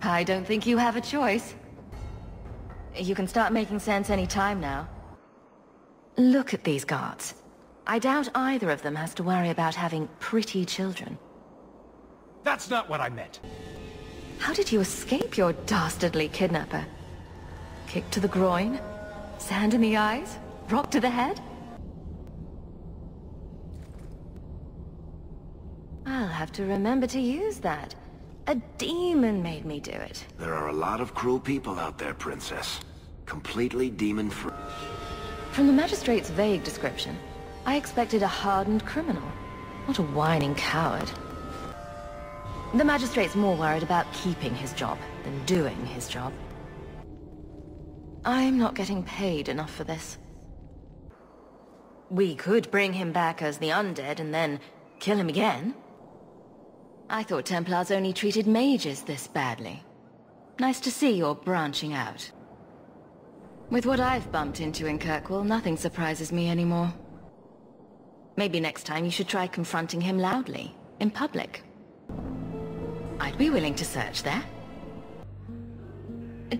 I don't think you have a choice. You can start making sense any time now. Look at these guards. I doubt either of them has to worry about having pretty children. That's not what I meant. How did you escape your dastardly kidnapper? Kick to the groin? Sand in the eyes? Rock to the head? I'll have to remember to use that. A demon made me do it. There are a lot of cruel people out there, Princess. Completely demon-free. From the magistrate's vague description, I expected a hardened criminal, not a whining coward. The magistrate's more worried about keeping his job than doing his job. I'm not getting paid enough for this. We could bring him back as the undead and then kill him again. I thought Templars only treated mages this badly. Nice to see you're branching out. With what I've bumped into in Kirkwall, nothing surprises me anymore. Maybe next time you should try confronting him loudly, in public. I'd be willing to search there.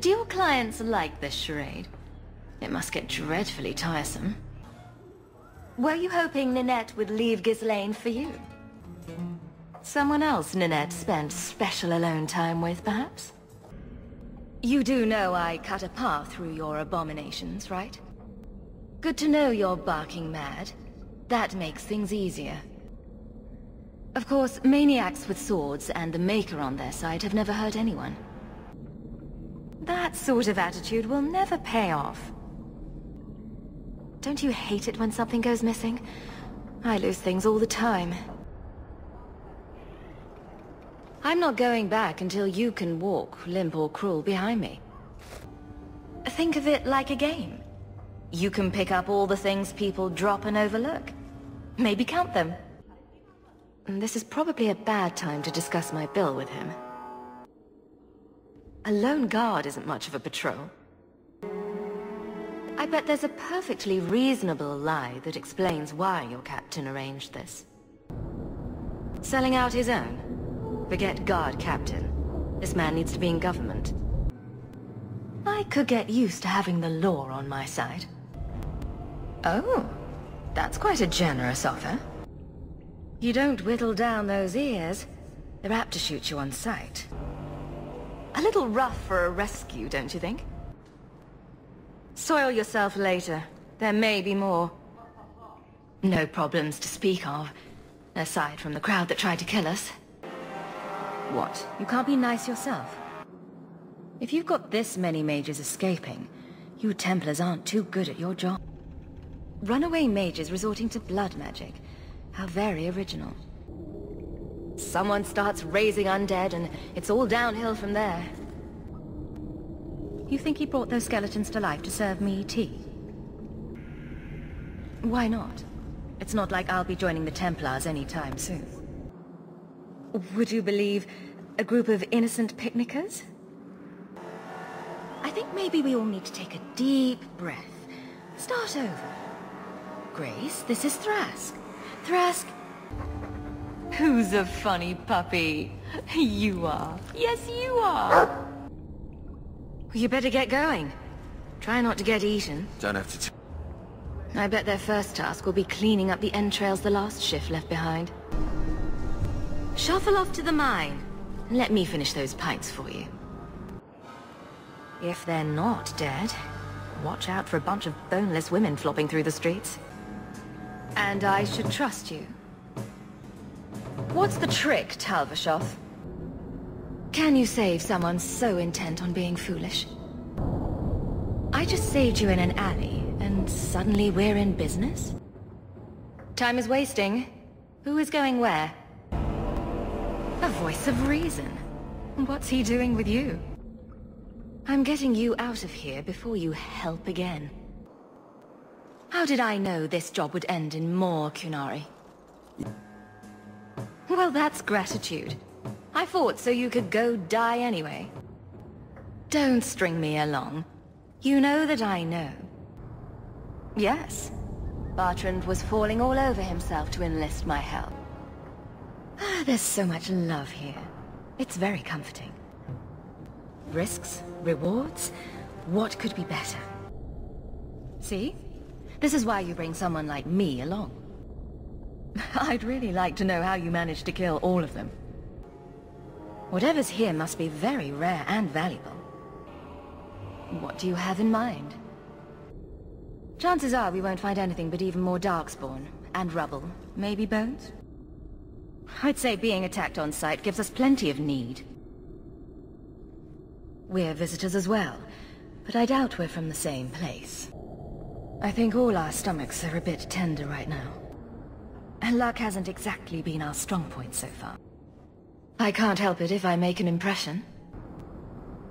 Do your clients like this charade? It must get dreadfully tiresome. Were you hoping Ninette would leave Ghislaine for you? Someone else Ninette spent special alone time with, perhaps? You do know I cut a path through your abominations, right? Good to know you're barking mad. That makes things easier. Of course, maniacs with swords and the Maker on their side have never hurt anyone. That sort of attitude will never pay off. Don't you hate it when something goes missing? I lose things all the time. I'm not going back until you can walk, limp or crawl, behind me. Think of it like a game. You can pick up all the things people drop and overlook. Maybe count them. This is probably a bad time to discuss my bill with him. A lone guard isn't much of a patrol. I bet there's a perfectly reasonable lie that explains why your captain arranged this. Selling out his own? Forget guard captain. This man needs to be in government. I could get used to having the law on my side. Oh, that's quite a generous offer. You don't whittle down those ears. They're apt to shoot you on sight. A little rough for a rescue, don't you think? Soil yourself later. There may be more. No problems to speak of, aside from the crowd that tried to kill us. What? You can't be nice yourself? If you've got this many mages escaping, you Templars aren't too good at your job. Runaway mages resorting to blood magic. How very original. Someone starts raising undead and it's all downhill from there. You think he brought those skeletons to life to serve me tea? Why not? It's not like I'll be joining the Templars anytime soon. Would you believe a group of innocent picnickers? I think maybe we all need to take a deep breath. Start over. Grace, this is Thrask. Thrask... Who's a funny puppy? You are. Yes, you are. You better get going. Try not to get eaten. Don't have to I bet their first task will be cleaning up the entrails the last shift left behind. Shuffle off to the mine. Let me finish those pints for you. If they're not dead, watch out for a bunch of boneless women flopping through the streets. And I should trust you. What's the trick, Talvashoth? Can you save someone so intent on being foolish? I just saved you in an alley, and suddenly we're in business? Time is wasting. Who is going where? A voice of reason. What's he doing with you? I'm getting you out of here before you help again. How did I know this job would end in more Kunari? Well, that's gratitude. I fought so you could go die anyway. Don't string me along. You know that I know. Yes. Bertrand was falling all over himself to enlist my help. There's so much love here. It's very comforting. Risks, rewards, what could be better? See? This is why you bring someone like me along. I'd really like to know how you managed to kill all of them. Whatever's here must be very rare and valuable. What do you have in mind? Chances are we won't find anything but even more Darkspawn, and rubble, maybe bones? I'd say being attacked on sight gives us plenty of need. We're visitors as well, but I doubt we're from the same place. I think all our stomachs are a bit tender right now. And luck hasn't exactly been our strong point so far. I can't help it if I make an impression.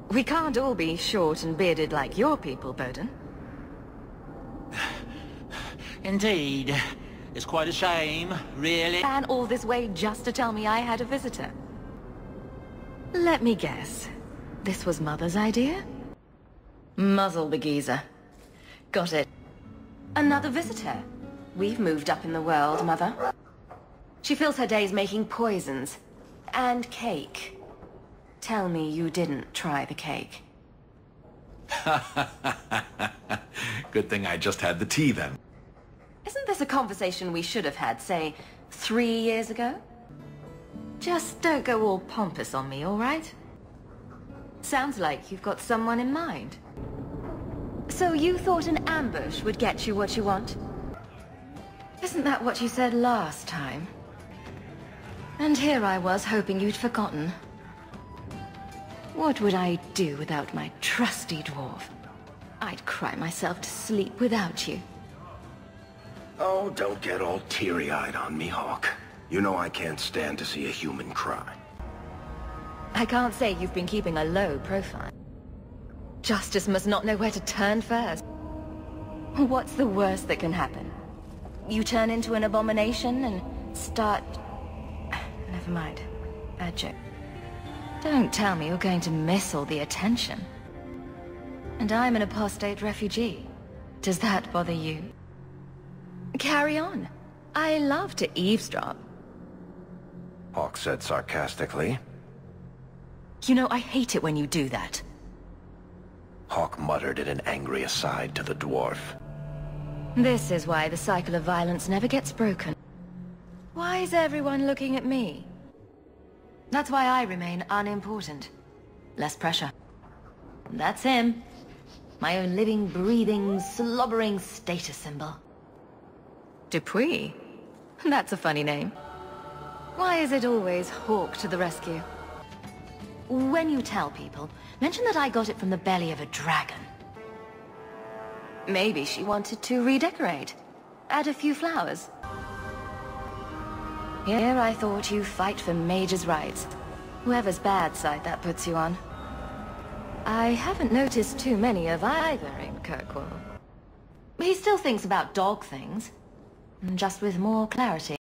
We can't all be short and bearded like your people, Bowden. Indeed. It's quite a shame, really. Ran all this way just to tell me I had a visitor. Let me guess. This was Mother's idea? Muzzle the geezer. Got it. Another visitor. We've moved up in the world, Mother. She fills her days making poisons. And cake. Tell me you didn't try the cake. Good thing I just had the tea then. Isn't this a conversation we should have had, say, 3 years ago? Just don't go all pompous on me, all right? Sounds like you've got someone in mind. So you thought an ambush would get you what you want? Isn't that what you said last time? And here I was hoping you'd forgotten. What would I do without my trusty dwarf? I'd cry myself to sleep without you. Oh, don't get all teary-eyed on me, Hawk. You know I can't stand to see a human cry. I can't say you've been keeping a low profile. Justice must not know where to turn first. What's the worst that can happen? You turn into an abomination and start... Never mind. Bad joke. Don't tell me you're going to miss all the attention. And I'm an apostate refugee. Does that bother you? Carry on. I love to eavesdrop. Hawk said sarcastically. You know, I hate it when you do that. Hawk muttered in an angry aside to the dwarf. This is why the cycle of violence never gets broken. Why is everyone looking at me? That's why I remain unimportant. Less pressure. That's him. My own living, breathing, slobbering status symbol. Dupuis? That's a funny name. Why is it always Hawk to the rescue? When you tell people, mention that I got it from the belly of a dragon. Maybe she wanted to redecorate. Add a few flowers. Here I thought you fight for mage's rights. Whoever's bad side that puts you on. I haven't noticed too many of either in Kirkwall. He still thinks about dog things. Just with more clarity.